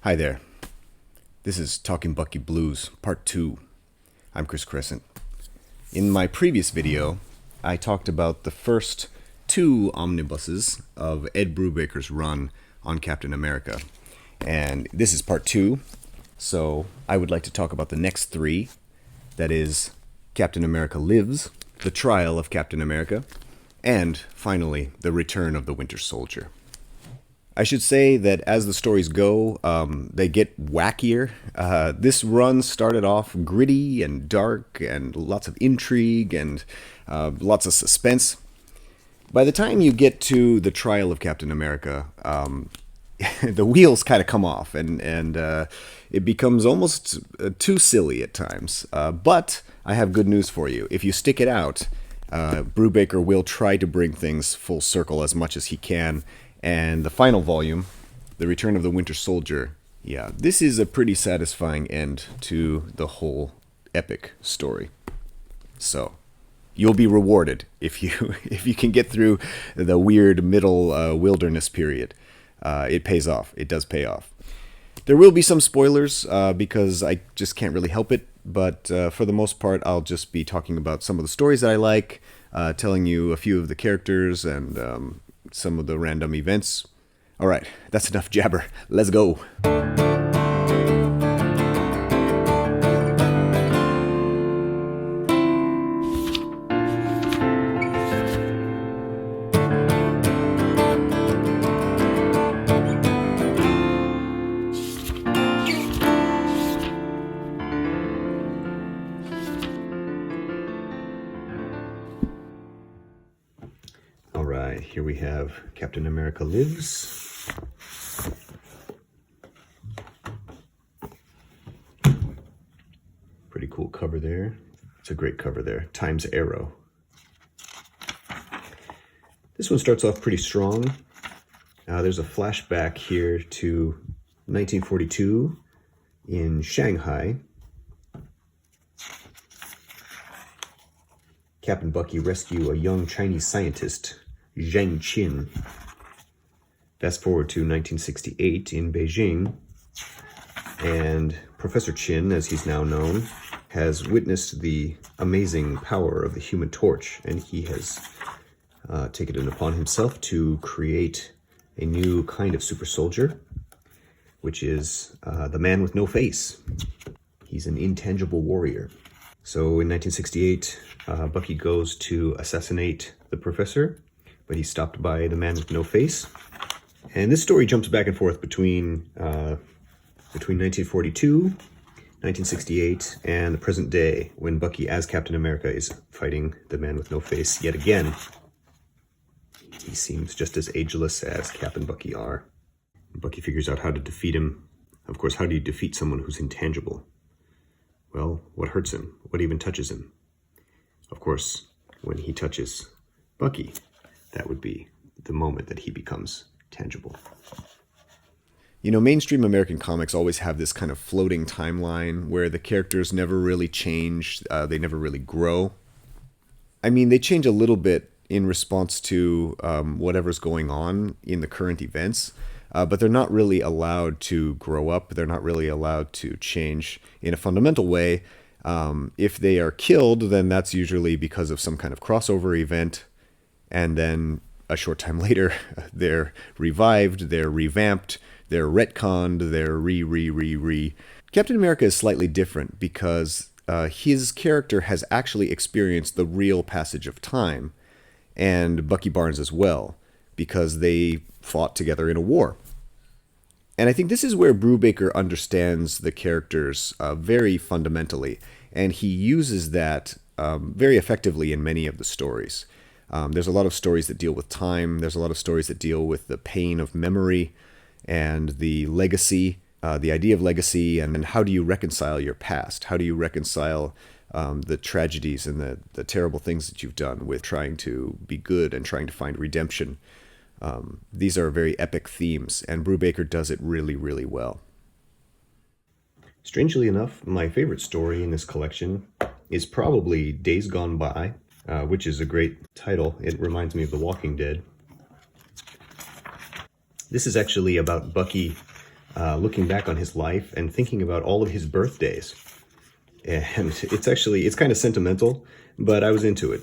Hi there. This is Talking Bucky Blues, Part 2. I'm Chris Crescent. In my previous video, I talked about the first two omnibuses of Ed Brubaker's run on Captain America. And this is Part 2, so I would like to talk about the next three. That is, Captain America Lives, The Trial of Captain America, and, finally, The Return of the Winter Soldier. I should say that as the stories go, they get wackier. This run started off gritty and dark and lots of intrigue and lots of suspense. By the time you get to the trial of Captain America, the wheels kind of come off and it becomes almost too silly at times. But I have good news for you. If you stick it out, Brubaker will try to bring things full circle as much as he can. And the final volume, The Return of the Winter Soldier, this is a pretty satisfying end to the whole epic story. So, you'll be rewarded if you can get through the weird middle wilderness period. It pays off. It does pay off. There will be some spoilers because I just can't really help it. But for the most part, I'll just be talking about some of the stories that I like, telling you a few of the characters and some of the random events. All right, that's enough jabber. Let's go. Here we have Captain America Lives. Pretty cool cover there. It's a great cover there. Times Arrow. This one starts off pretty strong. There's a flashback here to 1942 in Shanghai. Captain Bucky rescues a young Chinese scientist, Zhang Qin. Fast forward to 1968 in Beijing, and Professor Qin, as he's now known, has witnessed the amazing power of the Human Torch, and he has taken it upon himself to create a new kind of super soldier, which is the man with no face. He's an intangible warrior. So in 1968, Bucky goes to assassinate the professor, but he's stopped by the man with no face. And this story jumps back and forth between 1942, 1968, and the present day, when Bucky, as Captain America, is fighting the man with no face yet again. He seems just as ageless as Cap and Bucky are. Bucky figures out how to defeat him. Of course, how do you defeat someone who's intangible? Well, what hurts him? What even touches him? Of course, when he touches Bucky, that would be the moment that he becomes tangible. You know, mainstream American comics always have this kind of floating timeline where the characters never really change, they never really grow. I mean, they change a little bit in response to whatever's going on in the current events, but they're not really allowed to grow up. They're not really allowed to change in a fundamental way. If they are killed, then that's usually because of some kind of crossover event. And then a short time later, they're revived, they're revamped, they're retconned, they're re. Captain America is slightly different because his character has actually experienced the real passage of time, and Bucky Barnes as well, because they fought together in a war. And I think this is where Brubaker understands the characters very fundamentally, and he uses that very effectively in many of the stories. There's a lot of stories that deal with time. There's a lot of stories that deal with the pain of memory and the legacy, the idea of legacy, and how do you reconcile your past? How do you reconcile the tragedies and the terrible things that you've done with trying to be good and trying to find redemption? These are very epic themes, and Brubaker does it really, really well. Strangely enough, my favorite story in this collection is probably Days Gone By, which is a great title. It reminds me of The Walking Dead. This is actually about Bucky looking back on his life and thinking about all of his birthdays. And it's kind of sentimental, but I was into it.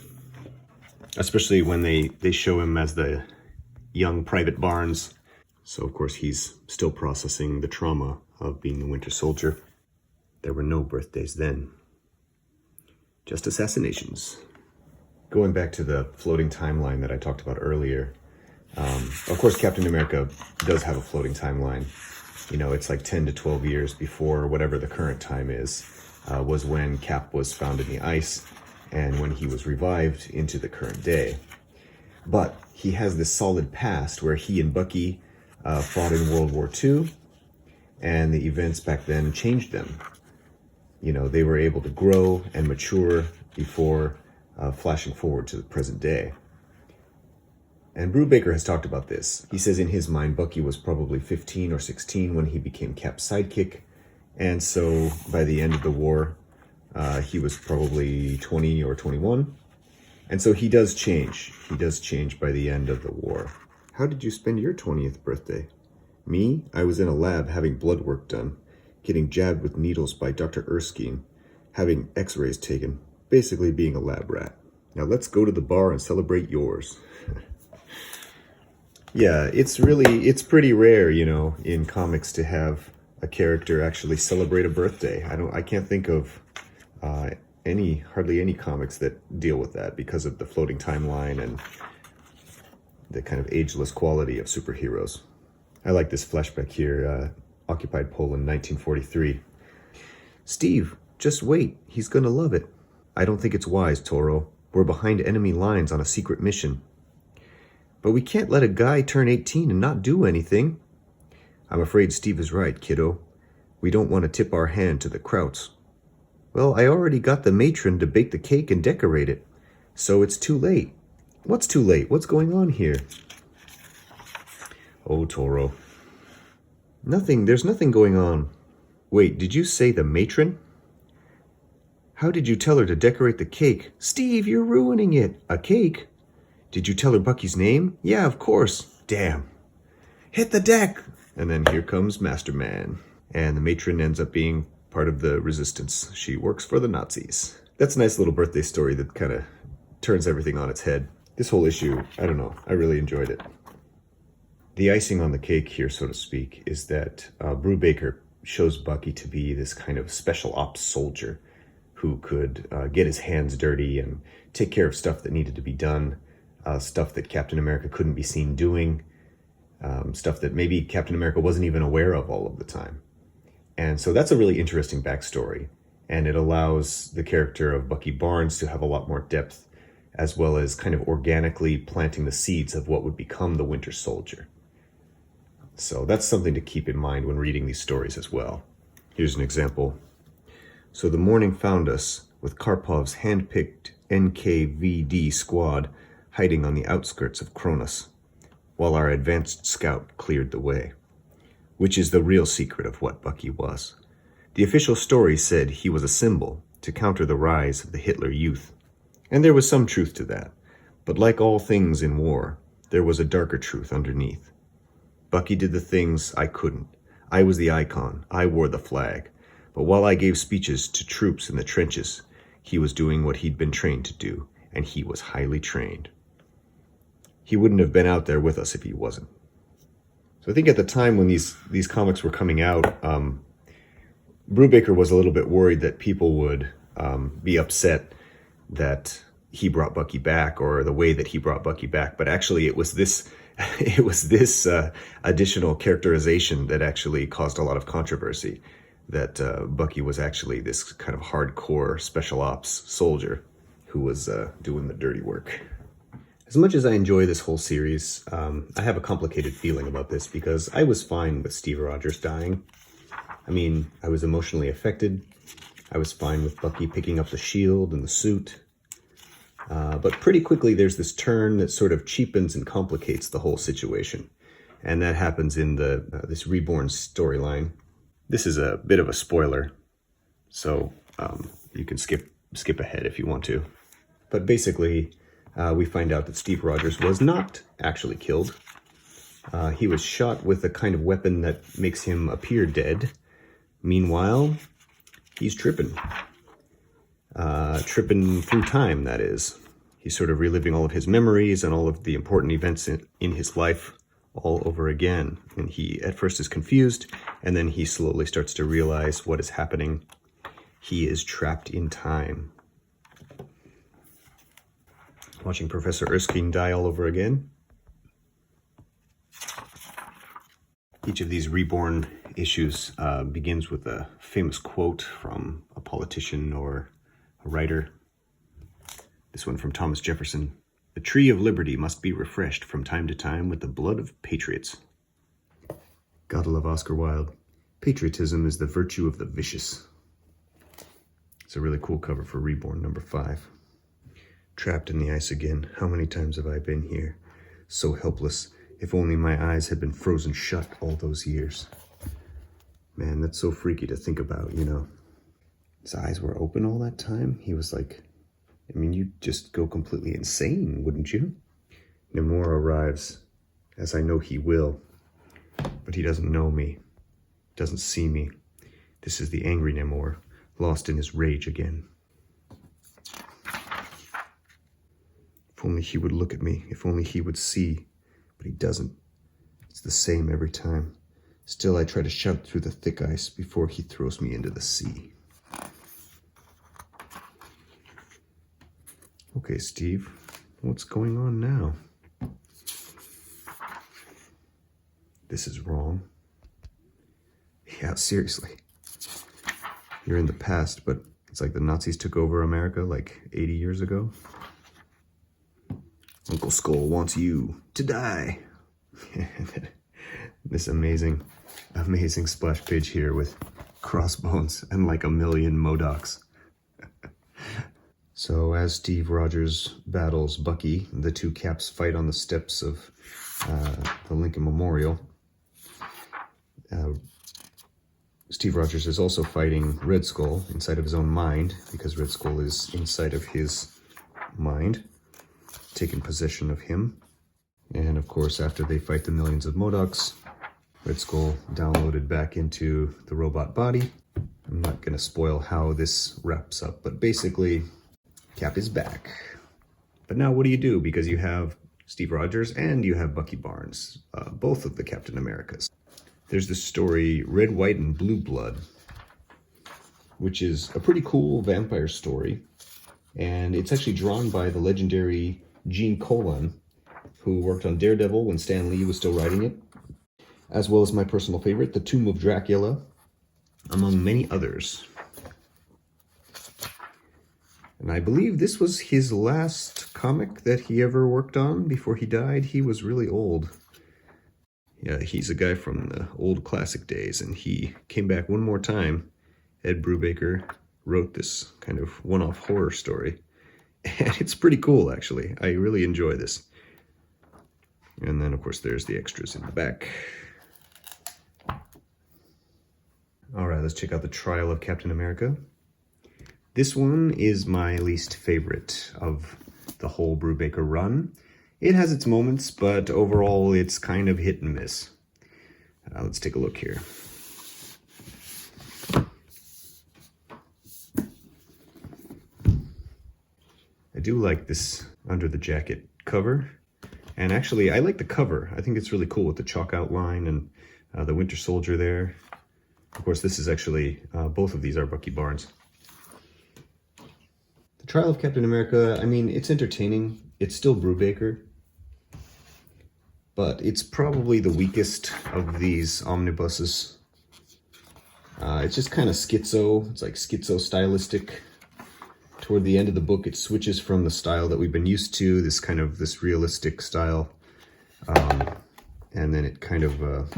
Especially when they show him as the young Private Barnes. So, of course, he's still processing the trauma of being the Winter Soldier. There were no birthdays then. Just assassinations. Going back to the floating timeline that I talked about earlier, of course, Captain America does have a floating timeline. You know, it's like 10 to 12 years before whatever the current time is, was when Cap was found in the ice and when he was revived into the current day. But he has this solid past where he and Bucky fought in World War II, and the events back then changed them. You know, they were able to grow and mature before flashing forward to the present day. And Brubaker has talked about this. He says in his mind, Bucky was probably 15 or 16 when he became Cap's sidekick. And so by the end of the war, he was probably 20 or 21. And so he does change. He does change by the end of the war. How did you spend your 20th birthday? Me? I was in a lab having blood work done, getting jabbed with needles by Dr. Erskine, having x-rays taken, basically being a lab rat. Now let's go to the bar and celebrate yours. Yeah, it's pretty rare, you know, in comics to have a character actually celebrate a birthday. I can't think of hardly any comics that deal with that because of the floating timeline and the kind of ageless quality of superheroes. I like this flashback here, occupied Poland, 1943. Steve, just wait, he's gonna love it. I don't think it's wise, Toro. We're behind enemy lines on a secret mission. But we can't let a guy turn 18 and not do anything. I'm afraid Steve is right, kiddo. We don't want to tip our hand to the Krauts. Well, I already got the matron to bake the cake and decorate it, so it's too late. What's too late? What's going on here? Oh, Toro. Nothing, there's nothing going on. Wait, did you say the matron? How did you tell her to decorate the cake? Steve, you're ruining it. A cake? Did you tell her Bucky's name? Yeah, of course. Damn. Hit the deck! And then here comes Master Man. And the matron ends up being part of the resistance. She works for the Nazis. That's a nice little birthday story that kind of turns everything on its head. This whole issue, I don't know, I really enjoyed it. The icing on the cake here, so to speak, is that Brubaker shows Bucky to be this kind of special ops soldier who could get his hands dirty and take care of stuff that needed to be done. Stuff that Captain America couldn't be seen doing, stuff that maybe Captain America wasn't even aware of all of the time. And so that's a really interesting backstory, and it allows the character of Bucky Barnes to have a lot more depth, as well as kind of organically planting the seeds of what would become the Winter Soldier. So that's something to keep in mind when reading these stories as well. Here's an example. So the morning found us with Karpov's hand-picked NKVD squad hiding on the outskirts of Kronos, while our advanced scout cleared the way. Which is the real secret of what Bucky was. The official story said he was a symbol to counter the rise of the Hitler Youth. And there was some truth to that. But like all things in war, there was a darker truth underneath. Bucky did the things I couldn't. I was the icon. I wore the flag. But while I gave speeches to troops in the trenches, he was doing what he'd been trained to do, and he was highly trained. He wouldn't have been out there with us if he wasn't. So I think at the time when these comics were coming out, Brubaker was a little bit worried that people would be upset that he brought Bucky back, or the way that he brought Bucky back. But actually, it was this additional characterization that actually caused a lot of controversy. That Bucky was actually this kind of hardcore special ops soldier who was doing the dirty work. As much as I enjoy this whole series, I have a complicated feeling about this because I was fine with Steve Rogers dying. I mean, I was emotionally affected. I was fine with Bucky picking up the shield and the suit. But pretty quickly there's this turn that sort of cheapens and complicates the whole situation. And that happens in this Reborn storyline. This is a bit of a spoiler, so you can skip ahead if you want to. But basically, we find out that Steve Rogers was not actually killed. He was shot with a kind of weapon that makes him appear dead. Meanwhile, he's tripping. Tripping through time, that is. He's sort of reliving all of his memories and all of the important events in his life all over again. And he at first is confused, and then he slowly starts to realize what is happening. He is trapped in time. Watching Professor Erskine die all over again. Each of these reborn issues begins with a famous quote from a politician or a writer. This one from Thomas Jefferson. The tree of liberty must be refreshed from time to time with the blood of patriots. Gotta love Oscar Wilde. Patriotism is the virtue of the vicious. It's a really cool cover for Reborn number 5. Trapped in the ice again. How many times have I been here? So helpless. If only my eyes had been frozen shut all those years. Man, that's so freaky to think about, you know. His eyes were open all that time. He was like, I mean, you'd just go completely insane, wouldn't you? Namor arrives, as I know he will. But he doesn't know me. Doesn't see me. This is the angry Namor, lost in his rage again. If only he would look at me. If only he would see. But he doesn't. It's the same every time. Still, I try to shout through the thick ice before he throws me into the sea. Okay, Steve, what's going on now? This is wrong. Yeah, seriously. You're in the past, but it's like the Nazis took over America like 80 years ago. Uncle Skull wants you to die. This amazing splash page here with crossbones and like a million MODOKs. So as Steve Rogers battles Bucky, the two Caps fight on the steps of the Lincoln Memorial. Steve Rogers is also fighting Red Skull inside of his own mind, because Red Skull is inside of his mind, taking possession of him. And of course, after they fight the millions of MODOKs, Red Skull downloaded back into the robot body. I'm not going to spoil how this wraps up, but basically, Cap is back. But now what do you do? Because you have Steve Rogers and you have Bucky Barnes, both of the Captain Americas. There's this story, Red, White, and Blue Blood, which is a pretty cool vampire story. And it's actually drawn by the legendary Gene Colan, who worked on Daredevil when Stan Lee was still writing it, as well as my personal favorite, The Tomb of Dracula, among many others. And I believe this was his last comic that he ever worked on before he died. He was really old. Yeah, he's a guy from the old classic days, and he came back one more time. Ed Brubaker wrote this kind of one-off horror story. And it's pretty cool, actually. I really enjoy this. And then, of course, there's the extras in the back. All right, let's check out the Trial of Captain America. This one is my least favorite of the whole Brubaker run. It has its moments, but overall it's kind of hit and miss. Let's take a look here. I do like this under the jacket cover. And actually, I like the cover. I think it's really cool with the chalk outline and the Winter Soldier there. Of course, this is actually, both of these are Bucky Barnes. The Trial of Captain America, I mean, it's entertaining. It's still Brubaker. But it's probably the weakest of these omnibuses. It's just kind of schizo. It's like schizostylistic. Toward the end of the book, it switches from the style that we've been used to, this realistic style. And then it kind of,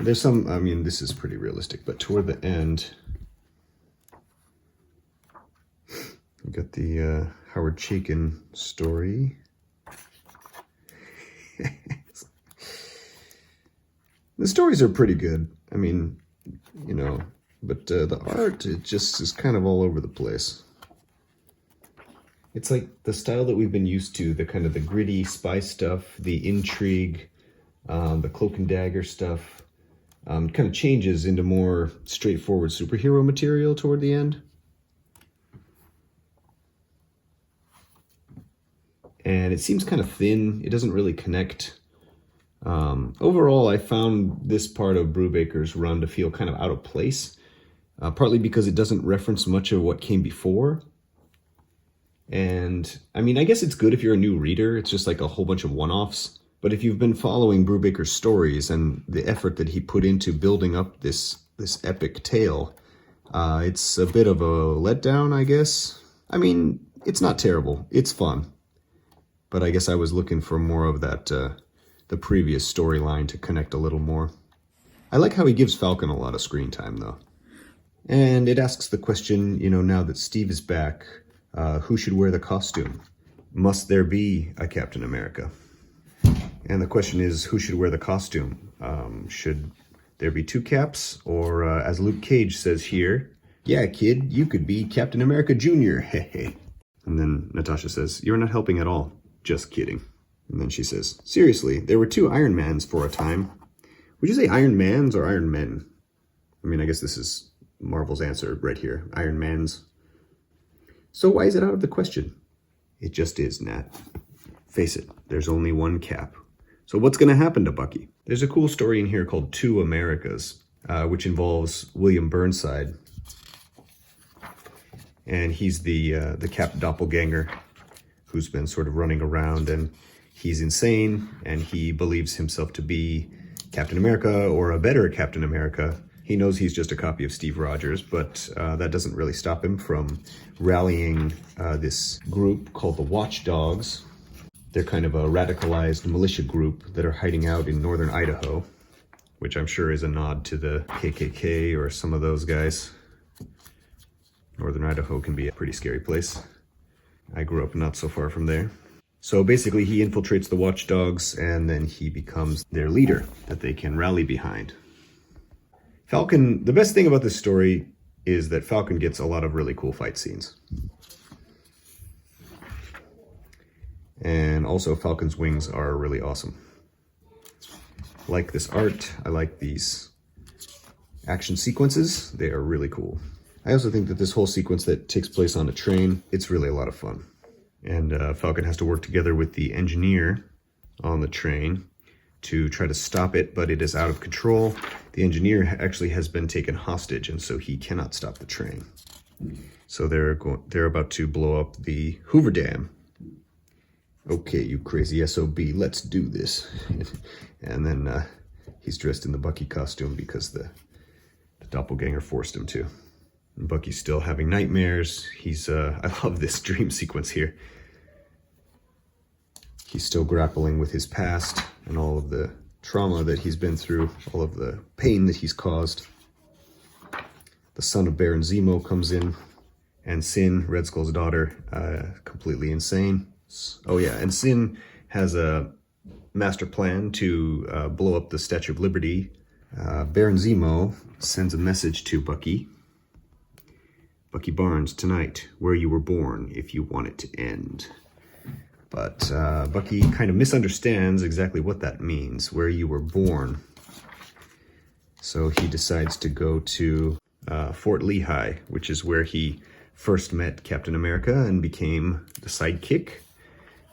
there's some, I mean, this is pretty realistic, but toward the end, you got the Howard Chaykin story. The stories are pretty good. I mean, you know, but the art, it just is kind of all over the place. It's like the style that we've been used to, the kind of the gritty spy stuff, the intrigue, the cloak and dagger stuff, kind of changes into more straightforward superhero material toward the end. And it seems kind of thin. It doesn't really connect. Overall, I found this part of Brubaker's run to feel kind of out of place, partly because it doesn't reference much of what came before. And I mean, I guess it's good if you're a new reader. It's just like a whole bunch of one-offs. But if you've been following Brubaker's stories and the effort that he put into building up this epic tale, it's a bit of a letdown, I guess. I mean, it's not terrible. It's fun. But I guess I was looking for more of that, the previous storyline to connect a little more. I like how he gives Falcon a lot of screen time, though. And it asks the question, now that Steve is back, who should wear the costume? Must there be a Captain America? And the question is, who should wear the costume? Should there be two caps? Or, as Luke Cage says here, yeah, kid, you could be Captain America Jr., hehe. And then Natasha says, you're not helping at all. Just kidding. And then she says, seriously, there were two Iron Mans for a time. Would you say Iron Mans or Iron Men? I mean, I guess this is Marvel's answer right here. Iron Mans. So why is it out of the question? It just is, Nat. Face it, there's only one Cap. So what's going to happen to Bucky? There's a cool story in here called Two Americas, which involves William Burnside. And he's the Cap doppelganger who's been sort of running around, and he's insane, and he believes himself to be Captain America or a better Captain America. He knows he's just a copy of Steve Rogers, but that doesn't really stop him from rallying this group called the Watchdogs. They're kind of a radicalized militia group that are hiding out in northern Idaho, which I'm sure is a nod to the KKK or some of those guys. Northern Idaho can be a pretty scary place. I grew up not so far from there. So basically he infiltrates the Watchdogs and then he becomes their leader that they can rally behind. Falcon, the best thing about this story is that Falcon gets a lot of really cool fight scenes. And also Falcon's wings are really awesome. I like this art. I like these action sequences. They are really cool. I also think that this whole sequence that takes place on a train, it's really a lot of fun. And Falcon has to work together with the engineer on the train to try to stop it, but it is out of control. The engineer actually has been taken hostage, and so he cannot stop the train. So they're about to blow up the Hoover Dam. Okay, you crazy SOB, let's do this. And then he's dressed in the Bucky costume because the doppelganger forced him to. And Bucky's still having nightmares. I love this dream sequence here. He's still grappling with his past and all of the trauma that he's been through, all of the pain that he's caused. The son of Baron Zemo comes in, and Sin, Red Skull's daughter, completely insane. Oh yeah, and Sin has a master plan to blow up the Statue of Liberty. Baron Zemo sends a message to Bucky. Bucky Barnes, tonight, where you were born, if you want it to end. But Bucky kind of misunderstands exactly what that means, where you were born. So he decides to go to Fort Lehigh, which is where he first met Captain America and became the sidekick.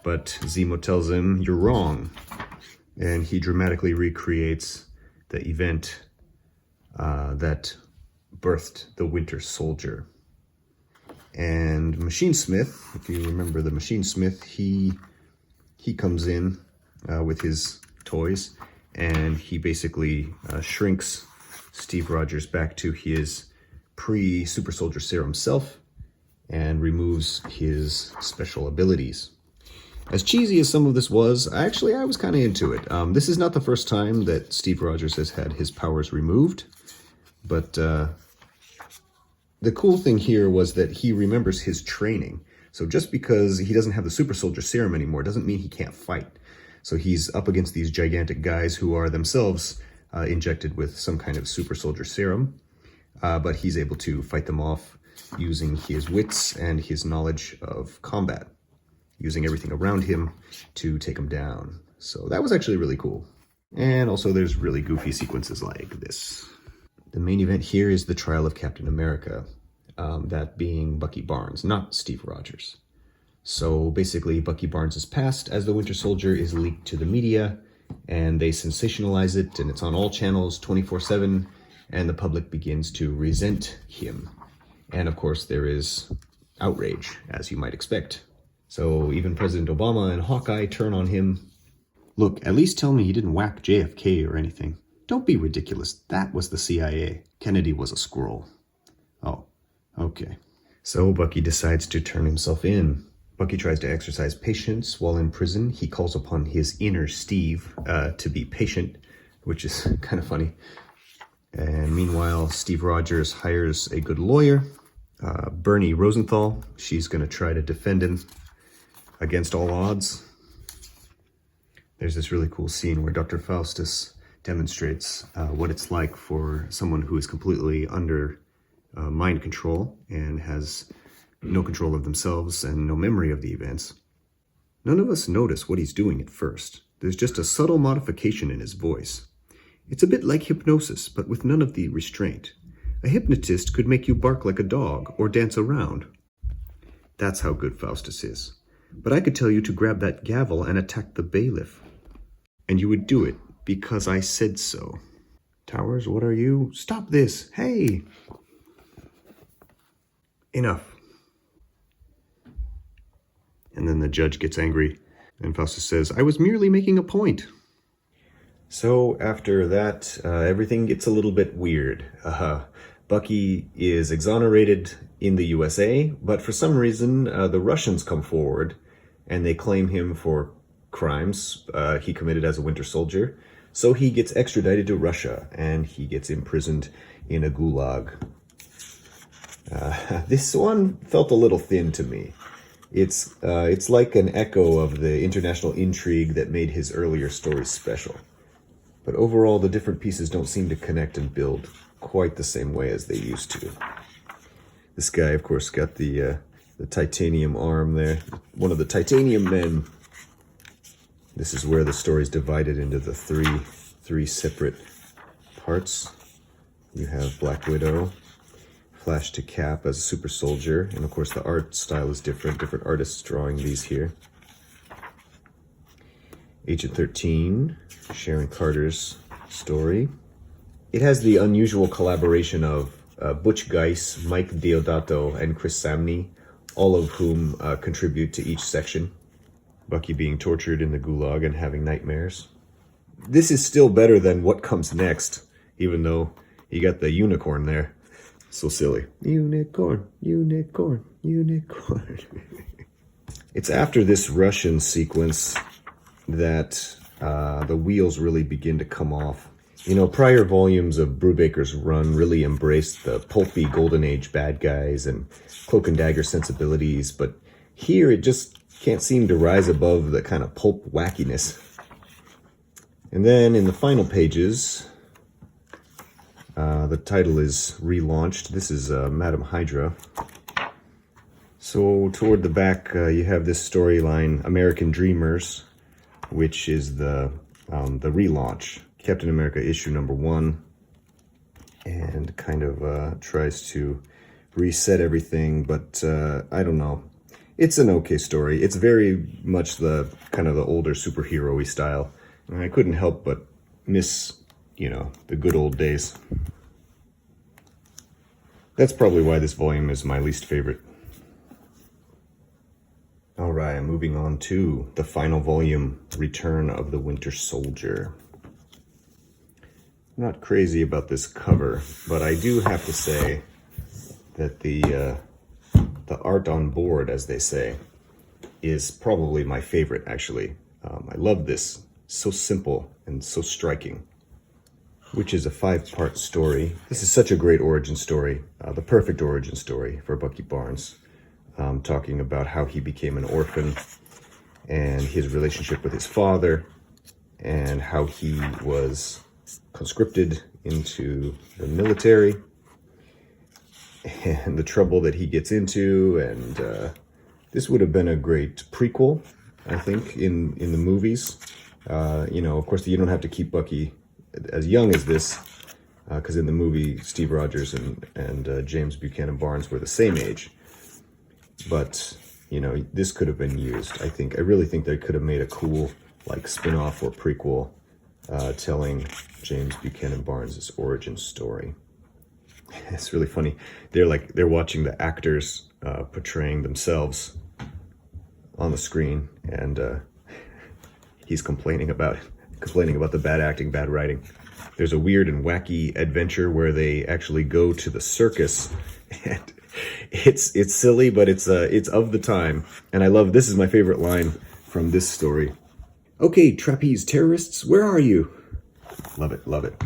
But Zemo tells him, you're wrong. And he dramatically recreates the event that birthed the Winter Soldier. And Machinesmith, if you remember the Machinesmith, he comes in with his toys, and he basically shrinks Steve Rogers back to his pre-Super Soldier Serum self and removes his special abilities. As cheesy as some of this was, I was kind of into it. This is not the first time that Steve Rogers has had his powers removed, but the cool thing here was that he remembers his training. So just because he doesn't have the Super Soldier Serum anymore doesn't mean he can't fight. So he's up against these gigantic guys who are themselves injected with some kind of Super Soldier Serum, but he's able to fight them off. using his wits and his knowledge of combat, using everything around him to take him down. So that was actually really cool. And also there's really goofy sequences like this. The main event here is the trial of Captain America, that being Bucky Barnes, not Steve Rogers. So basically Bucky Barnes' past as the Winter Soldier is leaked to the media, and they sensationalize it, and it's on all channels 24/7, and the public begins to resent him. And of course there is outrage, as you might expect. So even President Obama and Hawkeye turn on him. Look, at least tell me he didn't whack JFK or anything. Don't be ridiculous. That was the CIA. Kennedy was a squirrel. Oh, okay. So Bucky decides to turn himself in. Bucky tries to exercise patience while in prison. He calls upon his inner Steve to be patient, which is kind of funny. And meanwhile, Steve Rogers hires a good lawyer, Bernie Rosenthal. She's going to try to defend him against all odds. There's this really cool scene where Dr. Faustus demonstrates what it's like for someone who is completely under mind control and has no control of themselves and no memory of the events. None of us notice what he's doing at first. There's just a subtle modification in his voice. It's a bit like hypnosis, but with none of the restraint. A hypnotist could make you bark like a dog or dance around. That's how good Faustus is. But I could tell you to grab that gavel and attack the bailiff. And you would do it because I said so. Towers, what are you? Stop this! Hey! Enough. And then the judge gets angry, and Faustus says, I was merely making a point. So after that, everything gets a little bit weird. Bucky is exonerated in the USA, but for some reason, the Russians come forward, and they claim him for crimes he committed as a Winter Soldier. So he gets extradited to Russia, and he gets imprisoned in a gulag. This one felt a little thin to me. It's like an echo of the international intrigue that made his earlier stories special. But overall, the different pieces don't seem to connect and build quite the same way as they used to. This guy, of course, got the titanium arm there. One of the titanium men. This is where the story's divided into the three separate parts. You have Black Widow, Flash to Cap as a super soldier, and of course the art style is different artists drawing these here. Agent 13, Sharon Carter's story. It has the unusual collaboration of Butch Guice, Mike Deodato, and Chris Samney, all of whom contribute to each section. Bucky being tortured in the gulag and having nightmares. This is still better than what comes next, even though you got the unicorn there. So silly. Unicorn, unicorn, unicorn. It's after this Russian sequence that the wheels really begin to come off. You know, prior volumes of Brubaker's run really embraced the pulpy Golden Age bad guys and cloak and dagger sensibilities, but here it just can't seem to rise above the kind of pulp wackiness. And then in the final pages, the title is relaunched. This is Madam Hydra. So toward the back, you have this storyline, American Dreamers, which is the relaunch. Captain America issue number 1, and kind of tries to reset everything, but I don't know. It's an okay story. It's very much the kind of the older superhero-y style. And I couldn't help but miss, you know, the good old days. That's probably why this volume is my least favorite. All right, moving on to the final volume, Return of the Winter Soldier. I'm not crazy about this cover, but I do have to say that the art on board, as they say, is probably my favorite, actually. I love this. So simple and so striking, which is a 5-part story. This is such a great origin story, the perfect origin story for Bucky Barnes, talking about how he became an orphan and his relationship with his father and how he was conscripted into the military and the trouble that he gets into, and this would have been a great prequel, I think, in the movies. You know, of course, you don't have to keep Bucky as young as this, because in the movie, Steve Rogers and James Buchanan Barnes were the same age. But, you know, this could have been used, I think. I really think they could have made a cool, like, spin-off or prequel telling James Buchanan Barnes' origin story. It's really funny. They're watching the actors portraying themselves on the screen, and he's complaining about the bad acting, bad writing. There's a weird and wacky adventure where they actually go to the circus, and it's silly, but it's of the time. And I love, this is my favorite line from this story. "Okay, trapeze terrorists, where are you?" Love it, love it.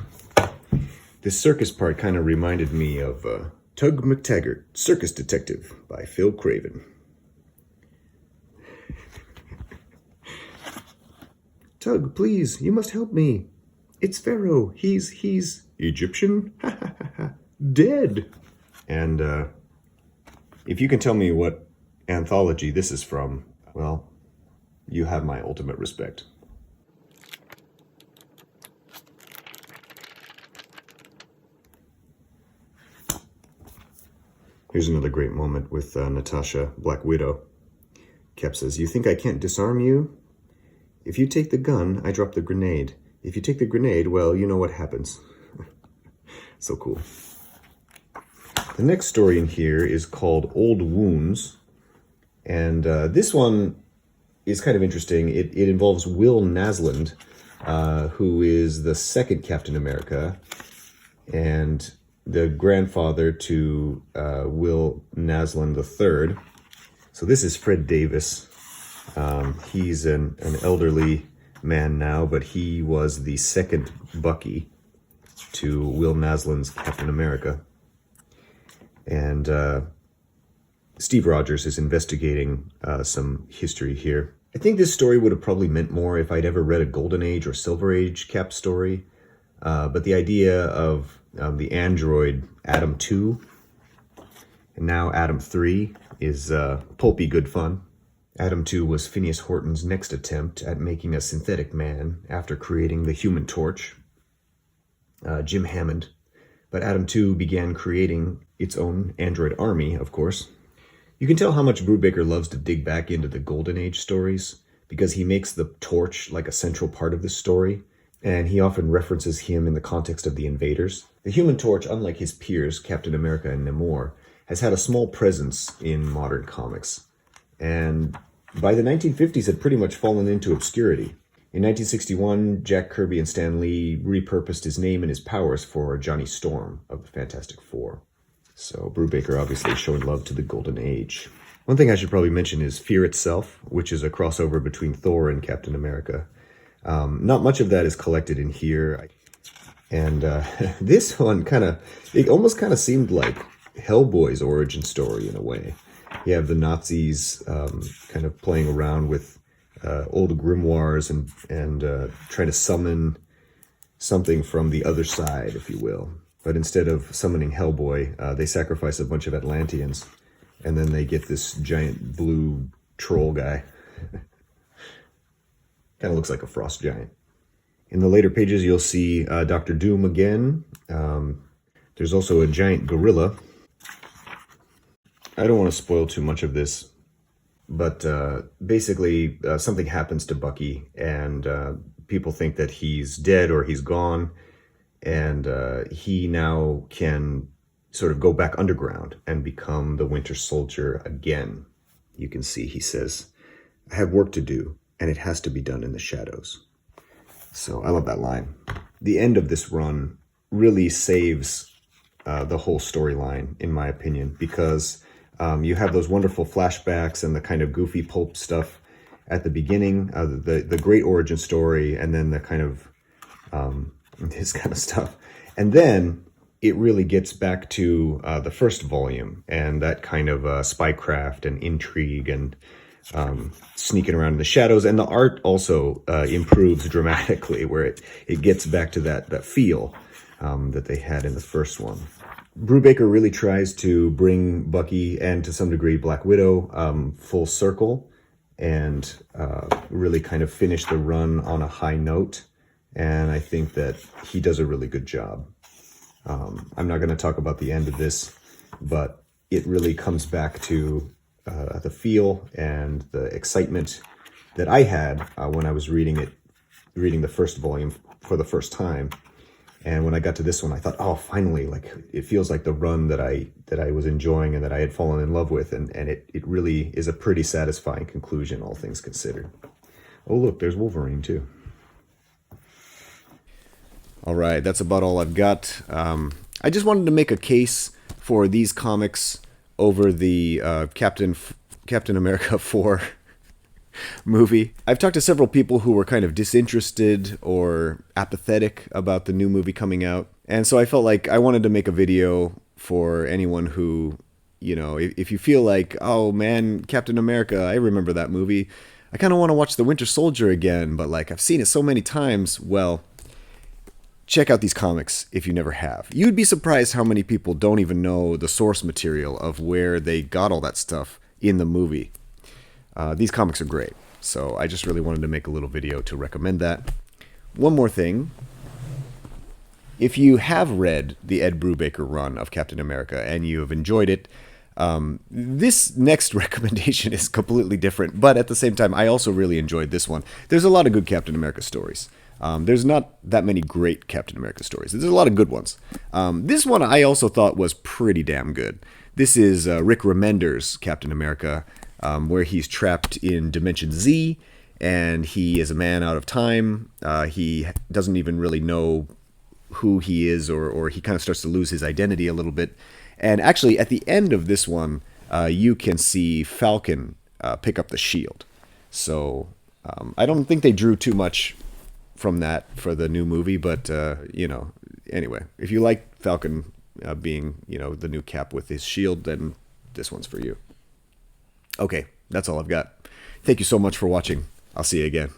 This circus part kind of reminded me of Tug McTaggart, Circus Detective by Phil Craven. "Tug, please, you must help me. It's Pharaoh. He's Egyptian? Dead." And if you can tell me what anthology this is from, well, you have my ultimate respect. Here's another great moment with Natasha, Black Widow. Cap says, "You think I can't disarm you? If you take the gun, I drop the grenade. If you take the grenade, well, you know what happens." So cool. The next story in here is called Old Wounds. And this one is kind of interesting. It involves Will Naslund, who is the second Captain America, and the grandfather to Will Naslund III. So this is Fred Davis. He's an elderly man now, but he was the second Bucky to Will Naslund's Captain America. And Steve Rogers is investigating some history here. I think this story would have probably meant more if I'd ever read a Golden Age or Silver Age Cap story. But the idea of the android Atom 2 and now Atom 3 is pulpy good fun. Atom 2 was Phineas Horton's next attempt at making a synthetic man after creating the Human Torch, Jim Hammond. But Atom 2 began creating its own android army, of course. You can tell how much Brubaker loves to dig back into the Golden Age stories, because he makes the Torch like a central part of the story, and he often references him in the context of the Invaders. The Human Torch, unlike his peers, Captain America and Namor, has had a small presence in modern comics, and by the 1950s had pretty much fallen into obscurity. In 1961, Jack Kirby and Stan Lee repurposed his name and his powers for Johnny Storm of the Fantastic Four. So Brubaker obviously showing love to the Golden Age. One thing I should probably mention is Fear Itself, which is a crossover between Thor and Captain America. Not much of that is collected in here. And this one it almost kind of seemed like Hellboy's origin story in a way. You have the Nazis kind of playing around with old grimoires and trying to summon something from the other side, if you will. But instead of summoning Hellboy, they sacrifice a bunch of Atlanteans, and then they get this giant blue troll guy. Kind of looks like a frost giant. In the later pages, you'll see Dr. Doom again. There's also a giant gorilla. I don't want to spoil too much of this, but basically something happens to Bucky, and people think that he's dead or he's gone, and he now can sort of go back underground and become the Winter Soldier again. You can see he says, "I have work to do, and it has to be done in the shadows." So I love that line. The end of this run really saves the whole storyline, in my opinion, because you have those wonderful flashbacks and the kind of goofy pulp stuff at the beginning, the great origin story, and then the kind of this kind of stuff. And then it really gets back to the first volume and that kind of spycraft and intrigue and sneaking around in the shadows. And the art also improves dramatically, where it gets back to that feel that they had in the first one. Brubaker really tries to bring Bucky and to some degree Black Widow full circle and really kind of finish the run on a high note. And I think that he does a really good job. I'm not going to talk about the end of this, but it really comes back to the feel and the excitement that I had when I was reading the first volume for the first time. And when I got to this one, I thought, oh, finally, like it feels like the run that I was enjoying and that I had fallen in love with. And it really is a pretty satisfying conclusion, all things considered. Oh, look, there's Wolverine, too. All right, that's about all I've got. I just wanted to make a case for these comics over the Captain America 4 movie. I've talked to several people who were kind of disinterested or apathetic about the new movie coming out. And so I felt like I wanted to make a video for anyone who, you know, if you feel like, oh man, Captain America, I remember that movie. I kind of want to watch The Winter Soldier again, but like I've seen it so many times. Well, check out these comics if you never have. You'd be surprised how many people don't even know the source material of where they got all that stuff in the movie. These comics are great, so I just really wanted to make a little video to recommend that. One more thing. If you have read the Ed Brubaker run of Captain America and you have enjoyed it, this next recommendation is completely different, but at the same time, I also really enjoyed this one. There's a lot of good Captain America stories. There's not that many great Captain America stories. There's a lot of good ones. This one I also thought was pretty damn good. This is Rick Remender's Captain America, where he's trapped in Dimension Z, and he is a man out of time. He doesn't even really know who he is, or he kind of starts to lose his identity a little bit. And actually, at the end of this one, you can see Falcon pick up the shield. So I don't think they drew too much from that for the new movie, but you know, anyway, if you like Falcon being, you know, the new Cap with his shield, then this one's for you. Okay, that's all I've got. Thank you so much for watching. I'll see you again.